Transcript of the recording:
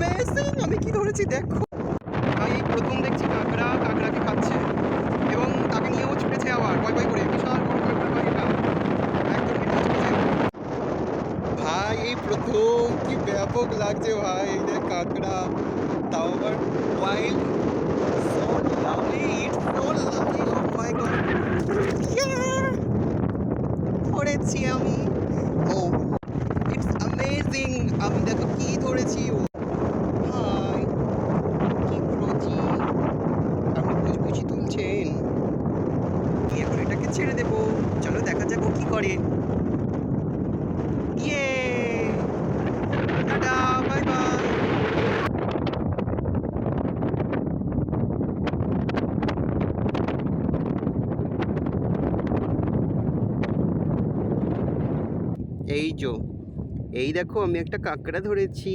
Amazing! আমি কি ধরেছি দেখো ভাই, এই প্রথম দেখছি কাঁকড়া কাঁকড়াকে খাচ্ছে এবং তাকে নিয়েও ছুটেছে আবার ভয় ভয় করে। বিশাল বড় কাঁকড়া ভাই, এটা একদম হেঁটে ছুটেছে ভাই। এই প্রথম, কি ব্যাপক লাগছে ভাই। এই দেখ কাঁকড়া, তাও আবার wild, so lovely, it's so lovely, oh my god. ধরেছি আমি। Oh, it's amazing! আমি দেখো কি ধরেছি। ও ভাই, কি গ্রোথি! আপনি বুঝি তুলছেন। আমি এখন এটাকে ছেড়ে দেবো। চলো দেখা যাক ও কি করে। ইয়ে, টাটা, বাই বাই। এই যো, এই দেখো আমি একটা কাঁকড়া ধরেছি।